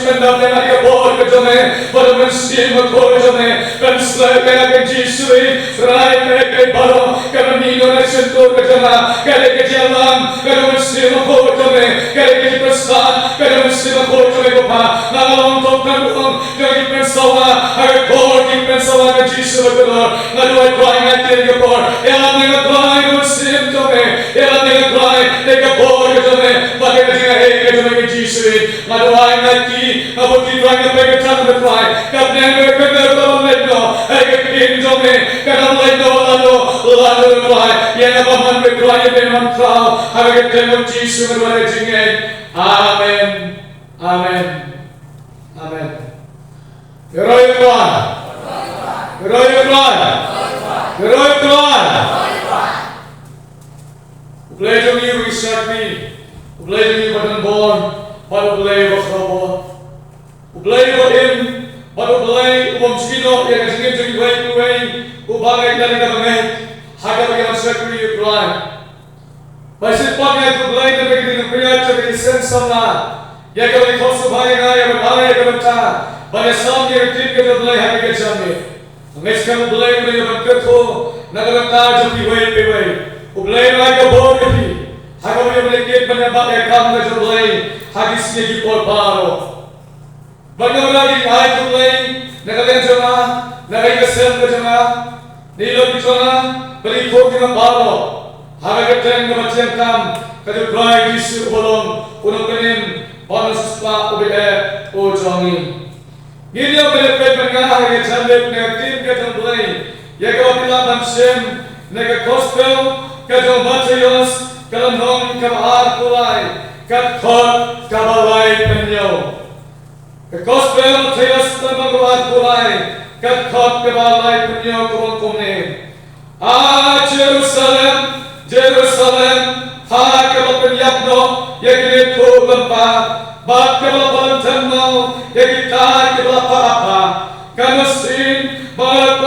Sumendam yang ada bor kejame, baraman sim kor jame, pensla kaya kejisui, serai kaya baro, karena nino na sentur kejama, kaya kejalan, baraman sim kor jame, kaya kejiprestan, baraman sim kor jame kopa, nalong tokkan uang, kaya pensawa, kaya kor pensawa kejisui kedor, ngaduai kaya ngatir kepor, elam dengan kaya sim jame, elam dengan kaya tega bor kejame, pakai kejinga hei kejame kejisui, ngaduai ngati, ngabuti kaya peketan berkaya, kapnya berkedar dalam ledno, hei kekin jame, kadang ledno lalu berkaya, yang apaman berkaya dengan kau, hei ketemu Yesus berkaya jingay, amen, amen, amen. Geroy Tuhan, geroy Tuhan, geroy Tuhan. Ublay jom ni wisakti, ublay jom ni badan bon, pada ublay bakhabon, ublay badan, pada ublay umum sino yang jingin jingin way, ubangai dari kabangai, haga bagi masyarakat ublay. Basit pakai ublay dan bagi dengan pria jadi sensana, ya kalau dikosu bahaya ya berbahaya kebencana, pada salam yang tip kita ublay haga kejamnya. Mengeskan ublay dengan berketu, nagabenta jadi way. Ublay mereka bor keti, haga boleh melekit penyebab ekam ke ublay, hadisnya di polparo. Banyak lagi hai ublay, nagalen jona, nagai kesel ke jona, nilo di jona, beri kau dengan paro. Haga keteng ke macam kam, kadu ublay disu bolong, unang penin, bonus spa ubeh ujangi. Gini yang berlepas penggah yang cantik negatif ke ublay, ya kau bilang bangsim, nega gospel. Kadang Matius, kadang nong kamar kulai, kadang kabalai penyau. Gospel Matius tamang kamar kulai, kadang kabalai penyau kumne. Jerusalem, Jerusalem, ha kabal penyapno, yakni tu lempa, bat kabal pantenau, yakni tar kabal apa, kanusin, balak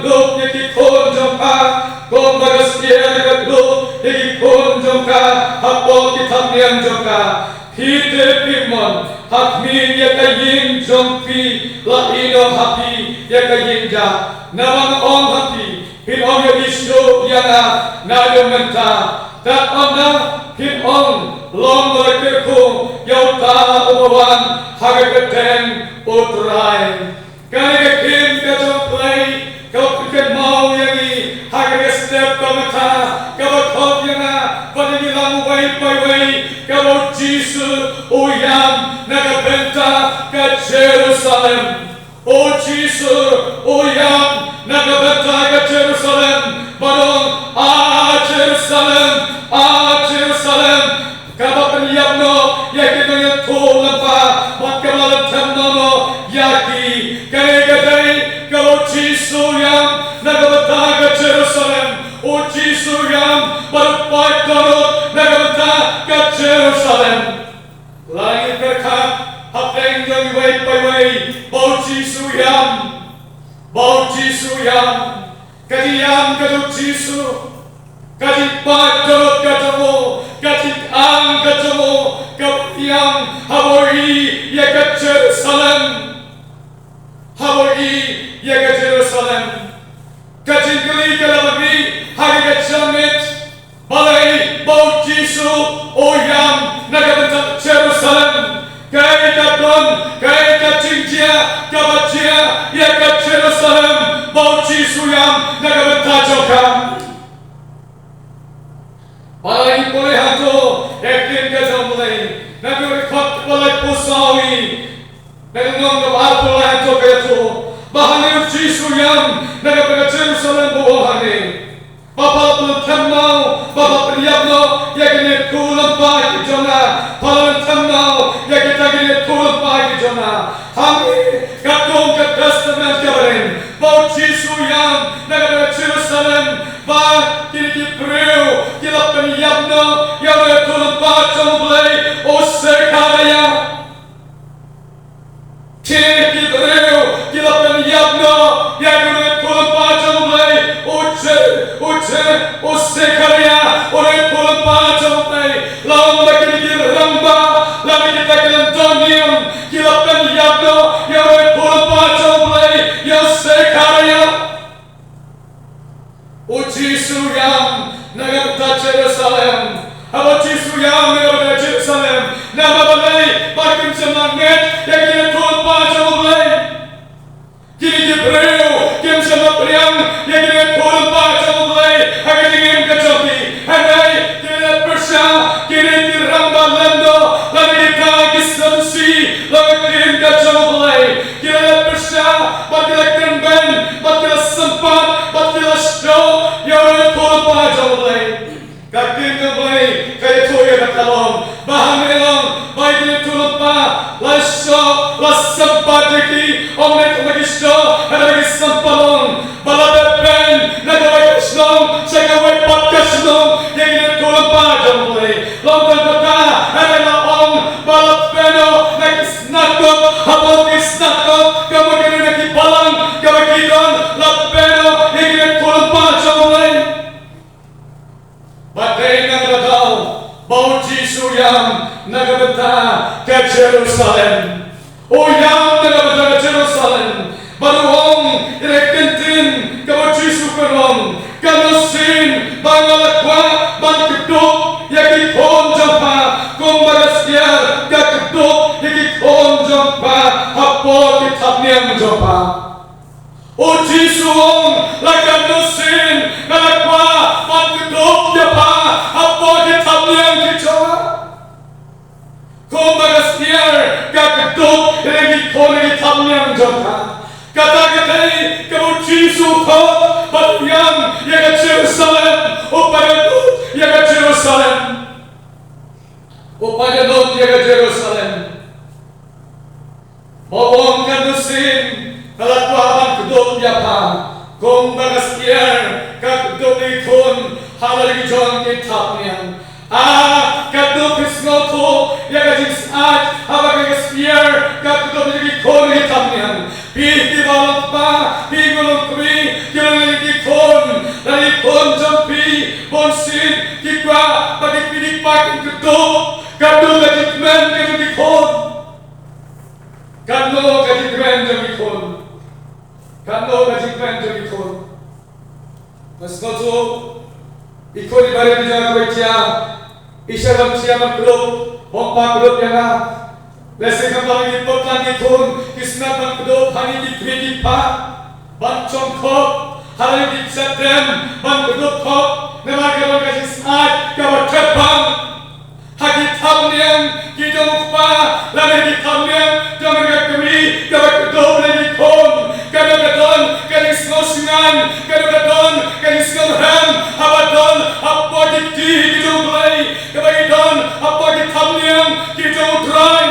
yakni kon jompa. Kau bagasnya kedua, ikon jomka, hapol kitab yang jomka, hidup iman, hakmi ya kayin jompi, laino hapi ya kayin ja, namang ong hapi, hin ong ya isu yana, nado menta, tak ona hin ong long merkeku, yauta umawan, hagakateng utrai, kaya kim kajomplay, kau pikir mau yang haga step kamata, kau kau yana, pada bilang way, kau Jesus, uyam, nagabenta ke Jerusalem, oh Jesus, uyam, nagabenta ke Jerusalem, barong Jerusalem, kau penyapno, yakin dengan tulang pa, mat kemalan temnono, yaki, kadai, kau Jesus uyam, nagabenta ke Jerusalem, oh Jesus uyam, berpai darot, nagabenta ke Jerusalem. Langit berkat, hapeng jang way, bau Jesus uyam, kadiam kaduk Jesus, kadipat darot katamu, kadikang katamu, kadiam habori ya ke Jerusalem, habori ya ke Jerusalem. Kajingkali kalabagi haga jamit balai bau Jisu oyam nagabenta Jerusalem kai kadon kai kajingjia kabajia ya ke Jerusalem bau Jisu yam nagabenta joka balai boleh hantu yakin kadon balai nagabenta balai pusawi nagabenta balai hantu kaya bahane Jisu yam nagabenta Jerusalem bahane Bapa peltemau Bapa priapno yakine tulang pai jona peltemau yakine tulang pai jona hami kadong ke testament kemarin bau Jisu yam nagabenta Jerusalem ba kini preu kila priapno yakine tulang pai jona boleh osekaraya kini preu kila priapno yakine tulang pai jona boleh Osekaria, oleh pulang pacang, lawan lagi ramba, lagi kita kelentonium, kita langit yang kini tulpa jauhlai. Kini Jibril kim sama priang yang kini tulpa jauhlai. Agar ingin kecoki. Hai kini persya kini tiramba lendo. Lalu kita kisahsi lalu kini kejauhlai. Kini persya batila kenben batila sempat batila show yang tulpa jauhlai. Kakin keblai kaya toya nakalong bahanilong baik ni tulpa lasyo lasempat lagi omnet magisyo ada lagi sempalong baladepen nagawai kisnong sagawai patkasnong yang ini tulpa jamulai longgan kota ada laong balapeno nagisnakot habang kisnakot kemudian nakibalang kawagidon lapeno yang ini tulpa jamulai. Badai nagadal, bau Jisu yang nagadata ke Jerusalem. O yang nagadata ke Jerusalem. Baruong irekentin ke bau Jisu kerong. Kanusin bangalakwa bang keduk yaki kon jampa. Kong bagaskiar ke keduk yaki kon jampa. Hapo kitapniang jampa. O Jisu ong lakanusin ngalakwa bang keduk japa. Hapo kitapniang kicawa. Kong bagaskiar ke keduk yaki kon kitapniang jampa. Kata-katai kamu Jisu kau Batyang yang ke Jerusalem Upagadut yang ke Jerusalem Upagadut yang ke Jerusalem Bawang kanusin Kalau Tuhan kedut yapa Kong bagaskiar Kedut ikon Halal ijon kitapnya Kedut kisnoto yang ke jisat Habang bagaskiar Kedut ikon kitapnya Pihti balot pa, pigulong kami, kilangin kikon, dari kon jampi, bonsin, kikwa, pagkipinig pakin kuto, kado kajikmen kado kikon, kado kajikmen kado kikon, kado kajikmen kado kikon. Mas noto, ikon ibarat jangan kawitya, isya lam siya magkulog, bompa kulog yan na. Lese kembali di potlan ikon, kisna bang kedok hani di kredi pa, bang congkok, hari di setem, bang kedok kok, nama kedok kasih saat kawat terbang, hagi tamniang kita mukpa, lalu di tamniang jangan kami kawat kedok lagi kon, kadang-kadang kadang snosingan, kadang-kadang kadang snohem, abadon apa di kita mulai, kadang-kadang apa di tamniang kita utrai.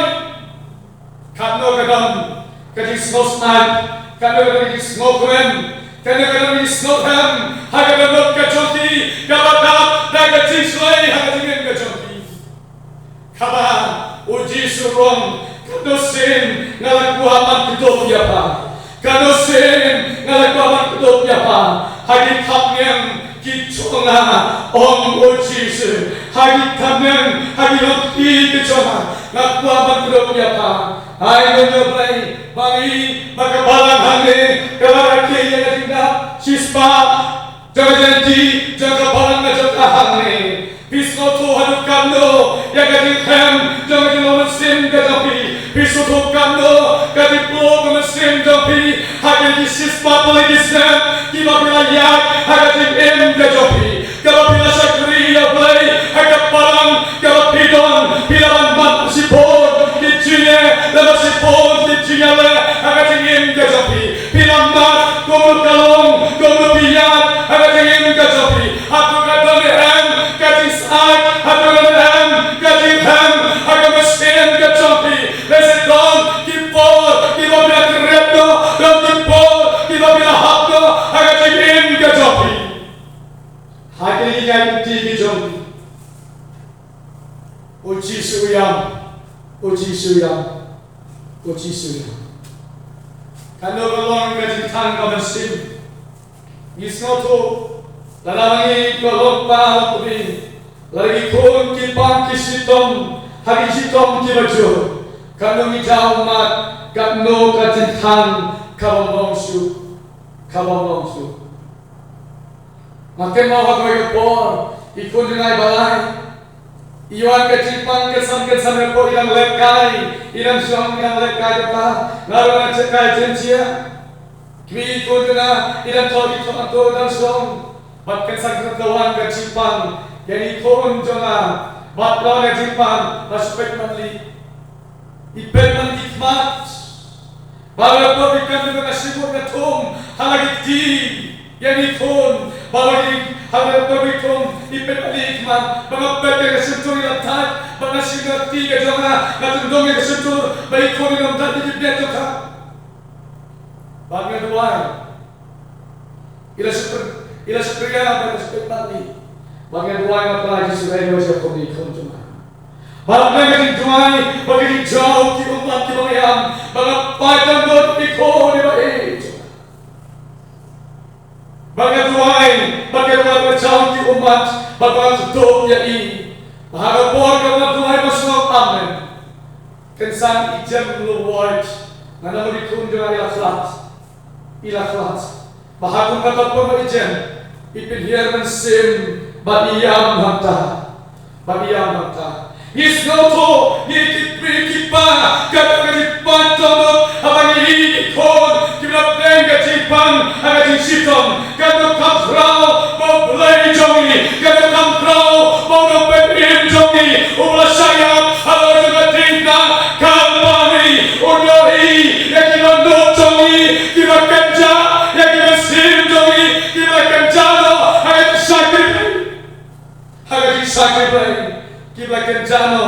Kadang-kadang kadang snowsman, kadang-kadang snowkrem, kadang-kadang snowham, kadang-kadang kajoti, kabadat, dagajing slay, kadang-kadang kajoti. Kaba uji surong, kadosin ngalakuaman kedok yapa, kadosin ngalakuaman kedok yapa, hagi tapnyang kichonga om uji su, hagi tapnyang hagi lokti kichonga ngalakuaman kedok yapa. Hai menyobai bagi makabalang hane kalaraki yang tindak sispa jaga janji jaga balang jaga hane bisoto haduk kando yang kadang hem jaga jino mesin kadapi bisoto kando kadang blog mesin kadapi hagi sispa polisi snap kiba bilayak hagi em kadapi kalau bila sakri ya play hagi balang kalau pidon bilang mat sipor Dicinye, dalam sipon dicinye le, agak ingin kecapi. Bilang mat, kumul kalong, kumul biat, agak ingin kecapi. Aku kata ni hem, kacing saat, aku kata hem, kacing hem, agak mesin kecapi. Lesedon, kipor, kiba bila kereta, dan kipor, kiba bila hapno, agak ingin kecapi. Hati ini yang dijumpi. Uji suyam. Uji suyam, uji suyam. Kalau kalong kajitang kamersim, isnoto, lalangi kalompa utumi, lagi kon kipang kisitom, hagi sitom kibaju, kalau mijau mat, kano kajitang kabamongsu, kabamongsu. Makin mau hagay por, ikon dinay balay. Iwan kecipang kesan repot ilang lekai, ilang siang ilang lekai apa, lalu nak cekai cencia, kini ikut na ilang tol itu atau ilang siang, bat kesan ketawan kecipang, jadi turun jangan, bat lawan kecipang, respect manli, ipet man hikmat, bahawa perbicaraan dengan sibuk ketum, halagi di, jadi turun, bahawa Hal perbicaraan ipet hikmat, mengapa dia kesentuh ilatat, mengasih ngerti kejonga, ngatundong kesentuh, baik kau minum tadi dia juga. Bagi dua, ila seperti apa seperti tadi. Bagi dua yang apalagi sudah wajib kau ikut cuma. Bagi dua, bagi jauh di umat di bawah, mengapa dan dot ikut di bawah. Bagaimana berjauh di umat, bagaimana tutup yai, bahagia kawan Tuhan masuk amin. Kensan ijem luwat, ngana dikunjung ilaklat, bahagia kata pun ijem, ipin hiaran sim, badiyam mata. Isnoto, kipa, kata kipanton, abang ikon, kita bengga cipang, agak citon, kata kaprau, mau belai jongi, kata kaprau, mau dapat jongi, ulah sayap, kalau juga tinta, kalbani, udahi, yang kita not jongi, kita kerja, yang kita sim jongi, kita kerja lo, agak sakit. Kita kerjano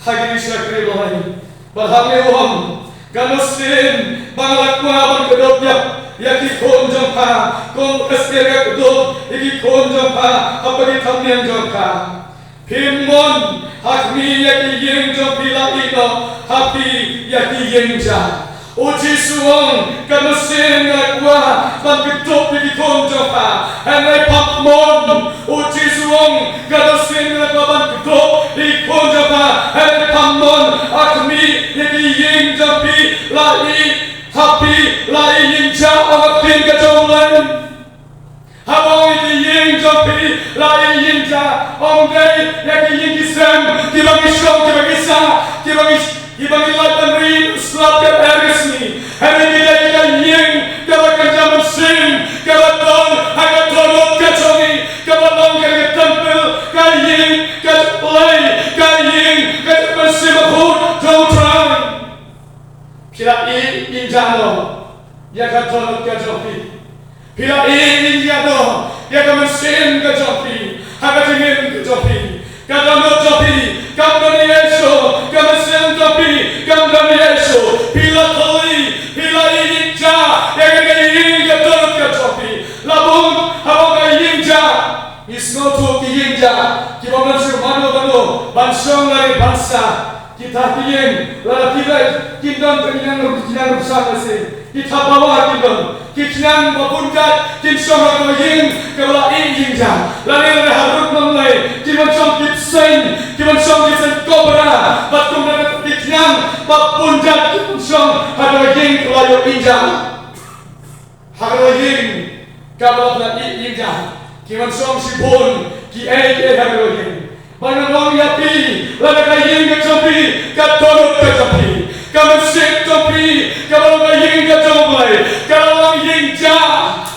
hagi sakri lohay barhame om ganusin bangalak mabang kedopya yaki konjong ka kon kaskerga kedop yaki konjong ka apagi thamnian jong ka Himon hakmi yaki yeng jong pila ino happy yaki yeng ja Uji suong kanusin ngakwa Bangkitop di konjong ka Henry Pakmon Uji suong kanusin ngakwa Bangkitop di konjong ka Henry Pakmon Akmi yaki ying jampi Lai happy lai ying ja Awapin kacong lain Habang yaki ying jampi Lai ying ja Ongday yaki ying kisem Kibang isyong kibang isa Kibang ilatan rin Selapkan ergesni Hari kita ying Kawan kerja mesin Kawan don Haga tonot kacongi Kawan long kerja tempel Kaying Kaca play Kaying Kaca mesin mahut Don't try Pila injano Yaga tonot kacongi Pila injano Yaga mesin kacongi Haga tingin kacongi Kadang jopi Kadang yeso Kadang sen jopi Kadang yeso Pila kali Pila inja Yaga ying Kadang jopi Labung Hawa yingja Isnotu yingja Kita manusia mano Bansong dari bangsa Kita ying Lala kita Kinang bersama sih Kita bawa Kinang babunkat Kinsong ying Kala yingja Lalu harut mengenai Kimansong kitsen kobra Batung dapat kinang Babunkat Kimansong Hada ying Kalayo inja Hada ying Kala yingja Kimansong sibun Ki hada ying Manang yapi Lala ying kacopi Katonot kacopi Kamasik topi Kalau ying kacomai Kalau ying ja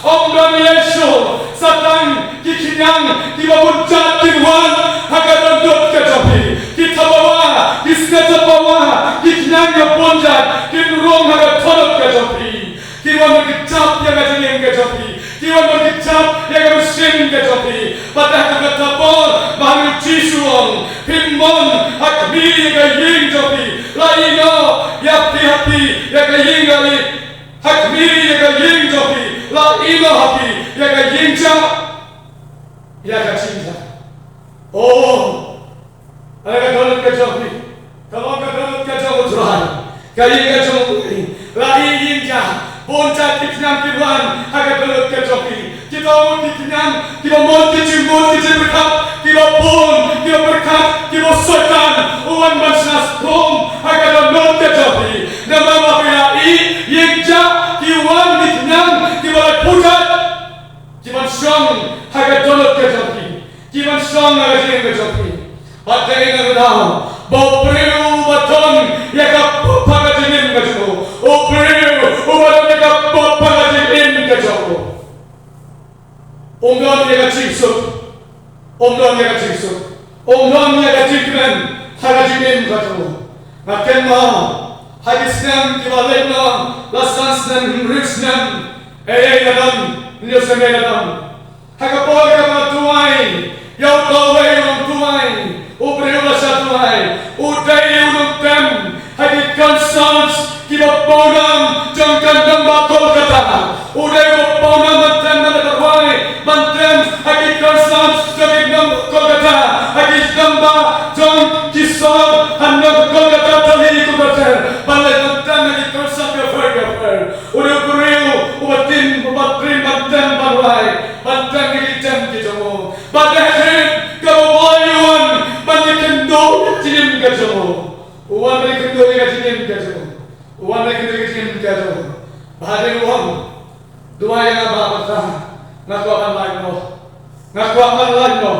Om dan Yesus Satang Kikinyang Kibabuncat Kiwan Hakadan dot kacopi Kita bawa Kiskata bawa Kikinyang Kibabuncat Kinurong hakatonot kacopi Kiwan berkecap Yang kacing kacopi Kiwan berkecap Yang kamusin kacopi Pada kakatapor Bahang Jisuang Himon Hakmi Yang jopi Laino Yapi Yang yingali Hakmi Yang jopi Laino hapi Yang yingja Yang cinta Oh Ada kadang jopi Kalau kadang jopi Kaya jopi Lai yingja Boncat kitinam kiwan Aga kadang jopi Kita mau kitinam Kita mau kicimut berkat Kita pun Kita berkat Kita sokan Uwan basnas Tom Aga kadang jopi Nama mafia yingja Kiwan kitinam Kiwan pucat Kiwan song Aga kadang jopi Kiwan song aga jing jopi Pakai hagisnem kibaletno lasansnem risnem eyeladam nyosemeladam hagapol kamatuai yau tawai ulam tuai ubreu satuai udai ulam tem hagikan sans kibapodam jangkan damba kolkata udai bapodam mantem nalatawai mantem hagikan sans jangkan kolkata hagikan damba jang kisar hanam kolkata tali kubater balai mantem hagikan sans kafar udai ubreu ubatin ubatrim mantem balai mantem hagikan kijamu badahrin kawayan banikendo jinim kajamu uwan banikendo jinim kajamu uwan banikendo jinim kajamu bahari uang dua yang apa ngakuakan lain no ngakuakan lain no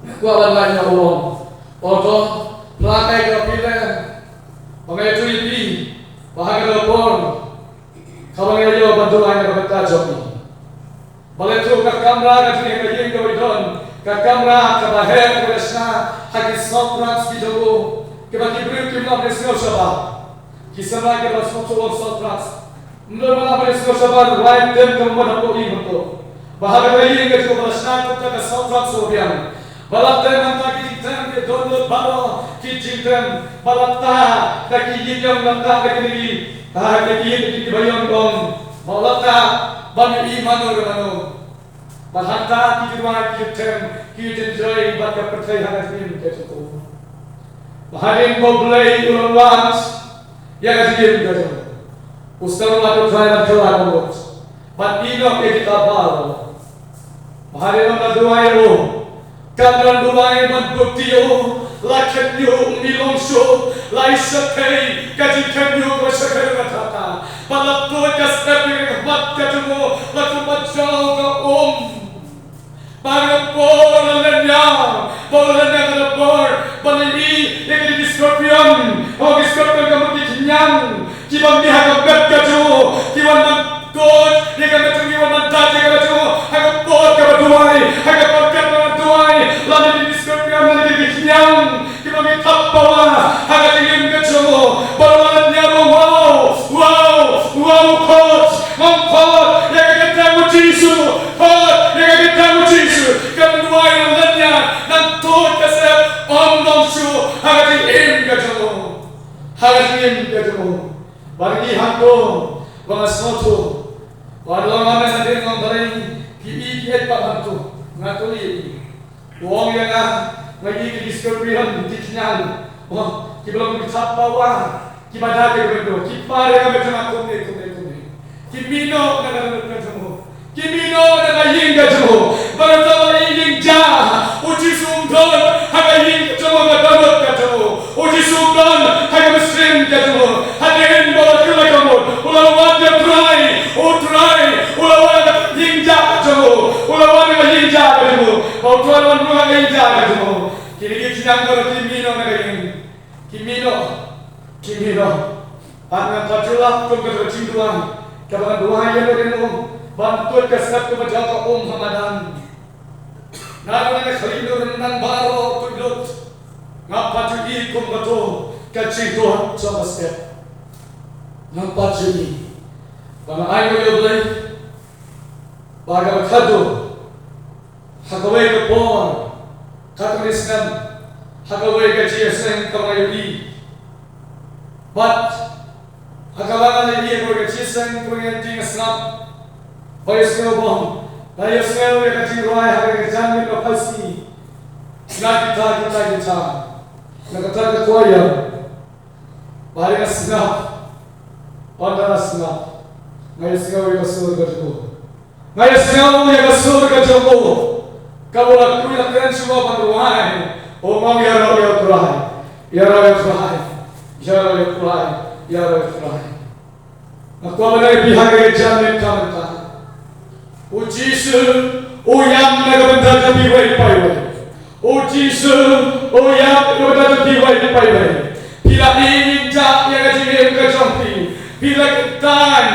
ngakuakan lain no uang oto pelakai kapila pangai tuipi bahari lopon kawan yang jauh bantu lain berkata joki balai tu kat kamera kat sini kajing kau idon kat kamera kat bahaya kat resna haki sotrans ki jogo ke bagi beri kimla presno shaba kisana ke bas sotrans sotrans mula mula presno shaba right dem kam mana ko i hoto bahaya lagi ke jogo resna ko ka sotrans sobian balak tem anta ki tem ke dono balo ki jintem balata ka ki yiyam lata ka ki ki bayong dong balata bani iman orang bahanta ki rumah ki tem ki enjoy baca percaya hangat ini kecukup baharin boleh ulams yang ada di dalam ustaz atau saya jual bos bat ino ke kita bal baharin orang dua yo kan dua yo membukti yo lakhan yo milongso laisakai kajikan yo bersakai kata balap tu kasih mat kajumo laku macam ke Para Polen yang ada bor, beli yang di scorpion, oh scorpion kamu dikinyang, kiban dia kaget kaju, kiban kot, dia kaget kiban mandat dia kaget kaju, agak bor kaget duai, agak bor kaget duai, lalu di scorpion lalu dikinyang, kiban dia tapawa, agak ingin kaju, baru lalu wow kot, mangkot, yang kaget tahu jisu, kot, yang kaget tahu jisu, kamu duai lalunya. Nanti kesep omong su hagatim kajamo bagi hantu bangasoto warlongan natin ng daring kiikit pa hantu ngatuli uang yang lagi discoveryan dikinyan kibelum ditapawa kibadake bedo kipare kami cuma kumne kimino nagaying kajamo baratawa iying ja uji sumdon hagayin kajamo gagamot kajamo uji sumdon hagamesrim kajamo hadirin bawa kilakamo ulawan ya try ulawan iying ja kajamo ulawan iying ja kajamo ulawan iying ja kajamo kini kinang karo kimino pangan pacula tunggu cintuan kapan dua yang bereno bantu kesat kepada Hamadan. Namun khalidur nan baro tudut ngapa jadi kum betul kecil Tuhan sama setiap ngapa jadi bang ayo yo boleh baga khadu hagawai ke pon khatu Islam hagawai ke jiesen kamayudi but hagawangan ini ko ke jiesen ko yang Islam Bayasnya bom, bayasnya yang kecil roy hari kerjaan ni kapasi, nak kita, nak kata kuaya, bahaya senap, pandara senap, bayasnya yang kasur kerjaku, bayasnya yang kasur kerjaku, kau lakukan yang keren semua panduan, omong ya roy, aku ada pihak kerjaan ni kawan. Ujisu, uyam nagabanda tapi wai. Ujisu, uyam nagabanda tapi wai. Bila injak yang kecil kecampi, bila kentan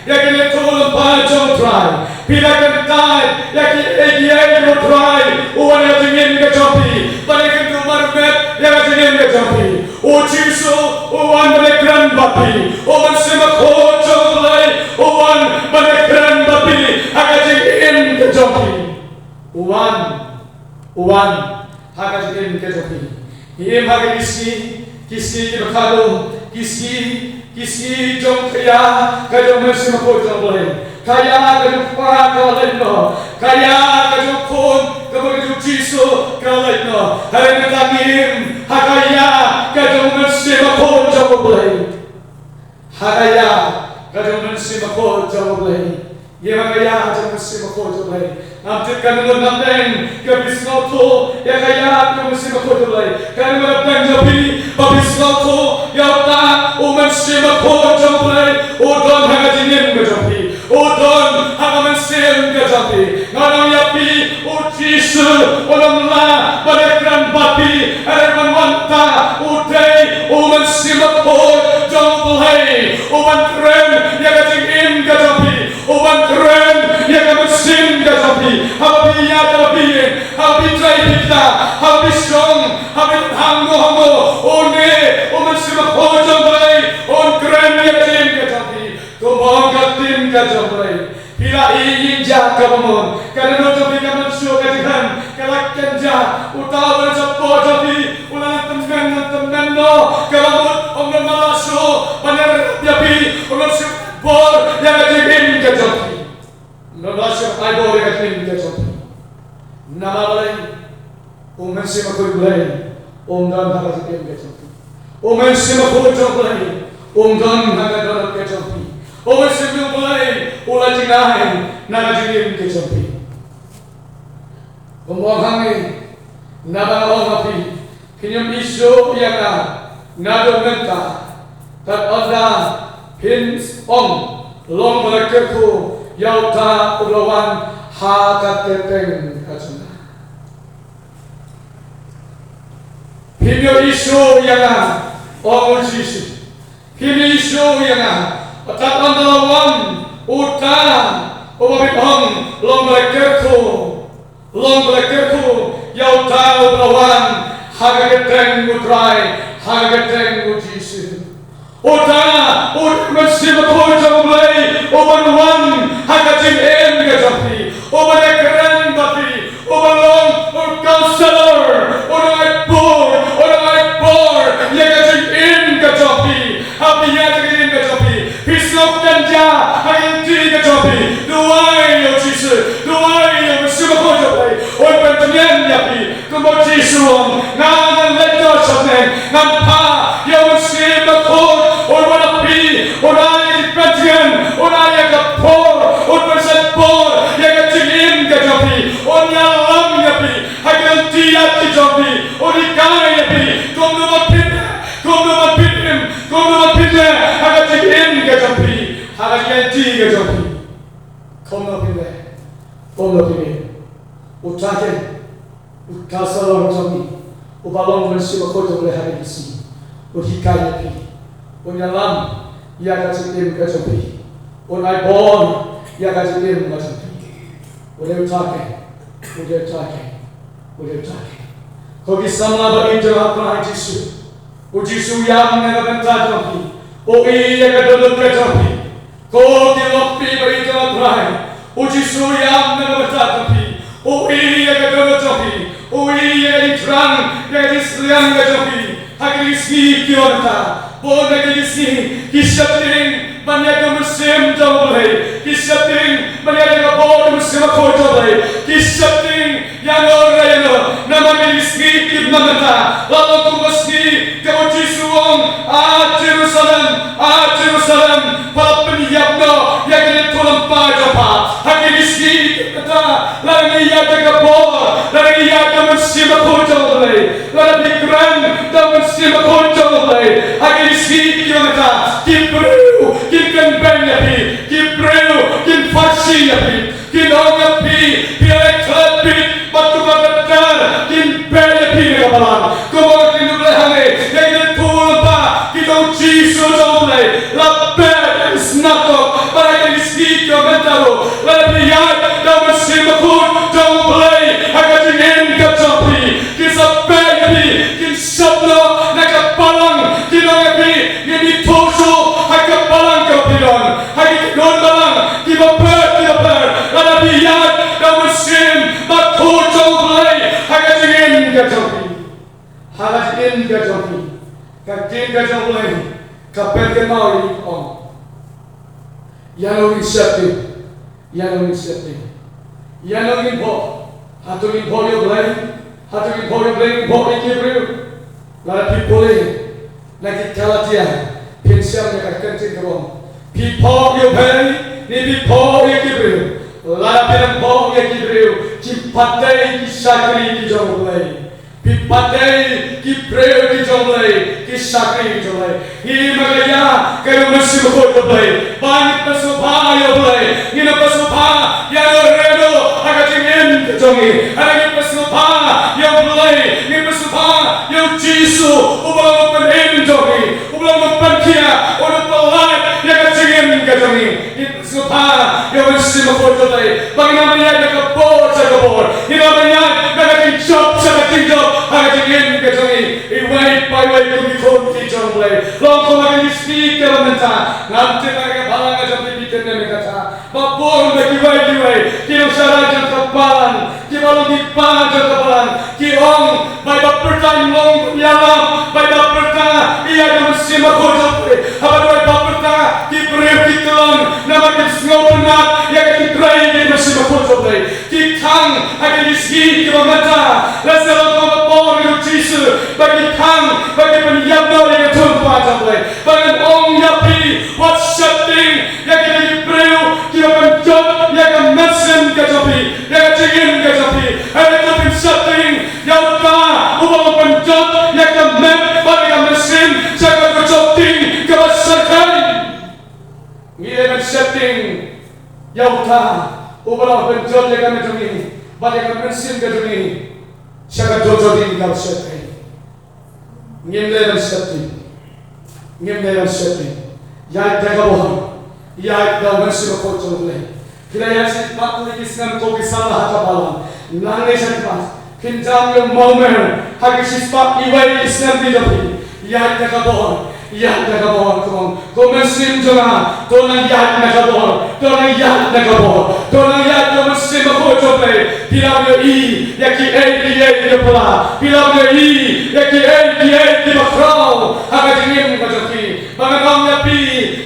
yang kena tolong pajang try, bila kentan yang kena try, uwan yang ingin kecampi, balik kentu marmet yang ingin kecampi. Ujisu, uwan mereka bapi, oman simakho jomlay, owan banekran bapi, hagajin ke jopi, owan hagajin ke jopi. Ye magisi kisi bakado kisi jom kaya kajom simakho jomlay, kaya kajom para kalayno, kaya kajom kon kajom jiso kalayno, hari natangim hagaya kajom simakho jomlay, hagaya kajom simakho jomlay, ye magaya kajom simakho jomlay. Amtil kanungan natin kabisnoto ya kaya kung simakotulay kanungan natin jabi babisnoto yauta uman simakotulay udon hagajinin gajabi udon hagaman sim gajabi nganong yapi ujisu ulamla badekran bapi erman wanta uday uman simakotulay uman kren yagajinin gajabi uman kren yagaman gajabi. Habi yadabi, habi traipita, habi strong, habi hango, one, simakho jomlay, on kren yagatin gajabi, kumong gatin gajomlay. Pila iinja kabamon, kanano jabi kaman syo gajihan, kalakkan ja, utawal japo jabi, ulang temen no, kabamon ongnon malaso, paner jabi, ongnon sibor yagatin gajabi. Nabasya ay boleh katin gajabi. Namalay, umensi makulay, dan hagatin gajabi. Umensi makulay, dan hagatin gajabi. Umensi makulay, ulajinahin, nagatin gajabi. Umuhangin, nabalong api, kinyam iso yaga, nadogenta, tat ada hins long balakerku. Yauta ulawan hakateteng kacuna. Himyo isu yang orang Yesus. Himyo isu yang atat andalawan uta umabipang long balakerku yauta ulawan hakateteng mutrai hakateteng Yesus. Uta simakho jomlay uman hagajin gajabi uman ekran bapi uman counselor uman bor yagajin gajabi habi yagajin gajabi pisok kanja haginti gajabi duai yo Jesus duai yo simakho jomlay uman penyen yapi kumbo Jesus ngan leto sabne ngan pa yo simakho Unai pengen, unai kapor, unpersen por, yang kecilin kejapi, unyalam yapi, hagal tiap kejapi, unikai yapi, kumdumat pitim, hagal kecilin kejapi, hagal yanti kejapi, kumdumat pitim, utaken, utasal orang japi, ubalong mensimakho jomlay hagal isi, unikai yapi, unyalam. Ya kacitim kacapi, unai bon ya kacitim kacapi. Udah utake. Kogi samla berinjil apa Yesus, Yesus yang mengakan kacapi, Ogi ya kaduluk kacapi, Kogi lopi berinjil apa, Yesus yang mengakan kacapi, Ogi ya kaduluk kacapi, Ogi ya ikrang ya isliam kacapi, Hakisi kiorta. Bon nagigisi kisyating banyak musim jomlay kisyating banyak bon musim ako jomlay kisyating yang orang naman nagigisi kibnamata lalu kumaski kawajisuong Jerusalem para penyiapno yang tulang pajapa hagigisi kata lagi yata kapor lagi yata musim ako jomlay lalu dikran dan musim ako jomlay hagigisi kilometer kibreu kikan benyapi kibreu kin fashi yapi kin ongapi pieleklepi batu bakatar kin benyapi kapalan kumong kinulay hane yang tulpa kitong jiso jomlay la bed is nato para hagigisi kilometer la biyag na masimakun jomlay hagajingin kajapi kisap benyapi kin sablo nakapalang kinongapi Ini toso kakin gajoki, kakin gajolay, kapel ke mau ini om. Yang insyati, yang insyati, yang info, hatu info yo blay, hatu info yo blay, info ikibriu, lagi boleh, lagi kalatia, pensiun yang akan tinggal. People yo blay, ni people ikibriu, lagi info ikibriu, cipatai kisakri kijolay. Pipatai ki preo ki jomlai ki sakri jomlai hi magaya kayo masih jomlai banyak pasupha jomlai ina pasupha ya redo agajingin jomi agajing pasupha jomlai ni pasupha yo jisu ubang penin jomi ubang penkia ubang pelai ya agajingin jomi ni pasupha yo masih jomlai bagaimana ya kapor sakapor ni namanya agajing job sakajing job Hagajingin kajungi, iway payway kumikon ki jonglay. Long kumagin speak kalamenta, ngamte taga balang ajam bibitin na mikata. Babon na kiway, kinong sarajan kapalan, kibalong kipalan kapalan, kiong by the pertang long yalam, by the pertang iya yung simako jonglay. Habang by pertang kiprew kitlong, naman kisngopenat, yaga kitray yung simako jonglay. Kitang agin iski kilamenta, lasalong Jesus bagi kang bagi penyabda yang tumpah jambai bagi ong yapi wat setting yang kita dibreu kita penjot yang mesin kajapi yang cingin kajapi ada tapi setting yang ta ubah penjot yang kemet bagi mesin jaga kajoting kebasakan ngilemen setting yang ta ubah penjot yang kami bagi mesin kajoting Syakat jodohin kau setting, ngimlelan setting, Yai tagabohan, yai dawan sirokot jodohin. Kita yang sipat lagi senang kopi salah kapalan, nangis sipat. Kinjam yang momen, hagi sipat iwai senang didapi. Yai tagabohan kumang. Kumesim jangan, donang yai tagabohan, donang yai kumesim aku jodohin. Pilam yo i, yaki di pula. Pilam yo i, yaki di bakrau. Haga jingin kajoki. Bangkang yapi,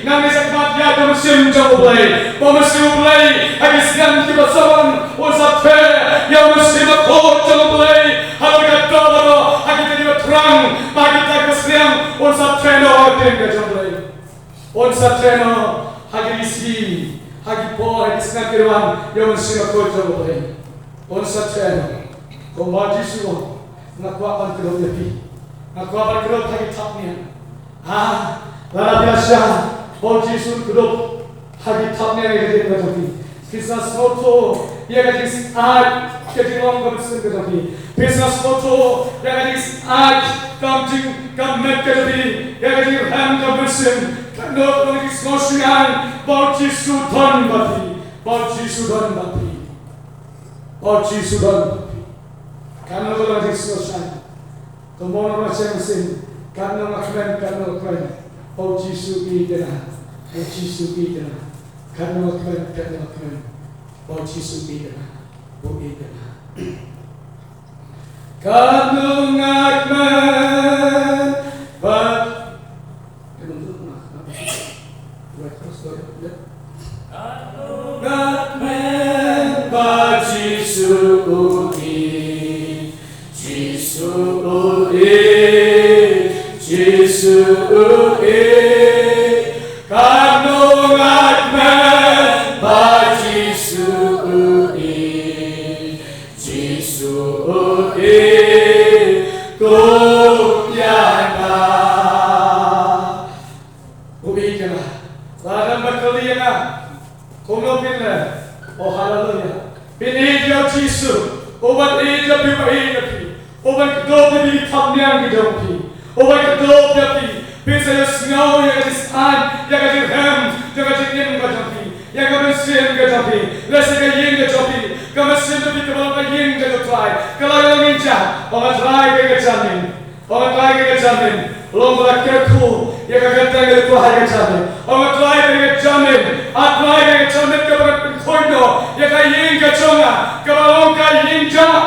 nang isakmat ya kumesim jauh play. Kumesim play, hagi siang kita sawan. Usapte, ya kumesim aku jauh play. Haga kata baro, hagi jadi batrang. Bagi tak kesiang, usapte no hagi jauh play. Usapte no hagi isi, hagi po, hagi siang kirwan. Ya kumesim aku jauh play. On satren, kumbaji suwa, nakwapan kerod yapi, nakwapan kerod hagi tapnian. Lala biasa, baji sun kerod hagi tapnian yang kita jadi. Kisah foto, yang jadi art, jadi long gambar jadi. Kisah foto, yang jadi art, kamet jadi, yang jadi ham gambar kanot lagi sosial, baji sudan bati. Oji sudan, karena kalau lagi selesai, kemono macam mesin, karena maklen, Oji sugi dena, karena maklen, Oji sugi dena, karena maklen, Oh haleluya. Bini dia Yesus. Obat dia pipai. Obat kedua dia tapnian kejopi. Obat kedua dia bisa snow yang disan, yang dirham, yang dikin kejopi. Yang kemesin kejopi. Lesi keyin kejopi. Kemesin tapi kalau keyin kejopi. Kalau yang ninja, obat lagi kejamin. Obat lagi kejamin. Long berakhirku, yang kagak itu hari kejamin. Obat lagi kejamin. At lagi kejamin kepada koino, yang kayin kejonga. Kalau kayin jah,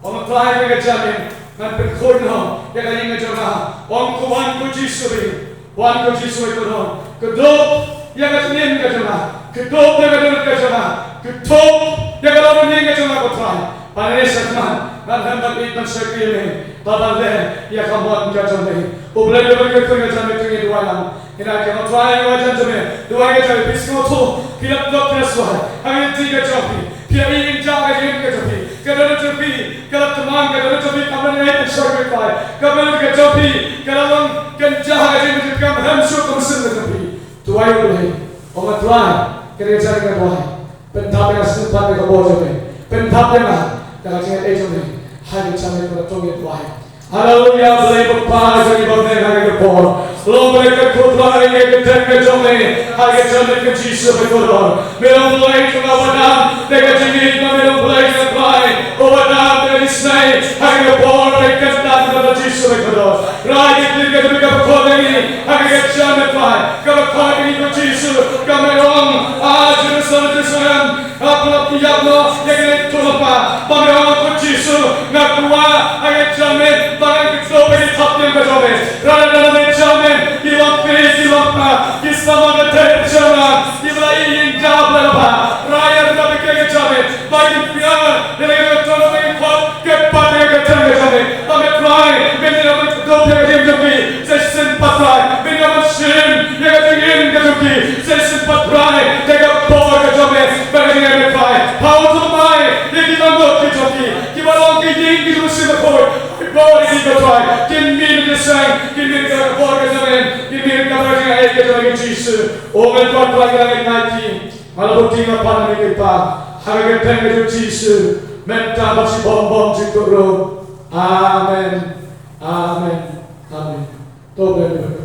obat lagi kejamin. มันเป็นคนเนาะยังไงยังไงจะมาองค์วันกุจิสุริวันกุจิสุริก็โดนก็โดนยังไงจะเนี่ยก็จะมาก็โดนยังไงก็จะมาก็โดนยังไงเราเนี่ยก็จะมาก็ทายปานนี้สักมันนั่นทำแบบนี้มันสักยังไงตอนนั้นยังคำว่าก็จะไม่อุบเลยเลยก็คือจะไม่ถึงด้วยนั้นที่นั่นก็ทายว่าจะไม่ด้วยก็จะพิสโก้ทุกที่รับตัวพิสวาให้ที่ก็จะพิที่อินจาก็ยังก็จะพิก็จะจะพิก็จะทำงานก็จะพิกำลังให้เป็นสักไปก็จะจะพิก็จะต้องกันจ้าก็จะกำลังสู้กับสิ่งก็จะพิตัวอยู่เลยองค์ตัวก็จะจะกันด้วยเป็นทัพyang sempat mereka bawa jamaiเป็นทัพyangแต่เราจะเอจไม่ให้ดิฉันเป็นคนตรงนี้ด้วยฮาเลลูยาเลยบุพเพจะมีบทเพลงให้กับพอลงไปกับคุณพระเอกกับเทพกับจอมเลยให้กับจอมเลยกับจีสุไปก่อนไม่ลงเพลงกับวันนั้นแต่กับจีนีก็ไม่ลงเพลงกับใครวันนั้นเป็นดิสนีย์ให้กับพอไปกับตันกับจีสุไปก่อนรายที่ติดกับกับคนนี้ให้กับจอมเลยไปกับคนนี้กับจีสุกับไม่ลงอาจจะสอนจะสอนapa tiap lo yang itu lupa bagaimana kuncisu nak kuat ayat jamin barang kita beri tapnya berjamin rada dalam jamin kilang pilih kilang pa kisama detek jamin kibai injab lepas raya dalam kaya jamin bagi pian dengan betul bagi kuat kepat dengan ketengah jamin kami fly benda dalam kedua yang jamin sesen patrai benda mesin yang ingin kejuki sesen patrai dengan power kejamin bagi yang fly how to buy yang kita buat kejuki kita orang yang kita mesti berkor power yang kita try kimi desain kimi kita power kejamin kimi kita bagi yang kejamin Jesus orang tuan lagi lagi nanti kalau bukti apa nama kita harga tengah Jesus minta masih bom cikurun amen amen amen. Tuh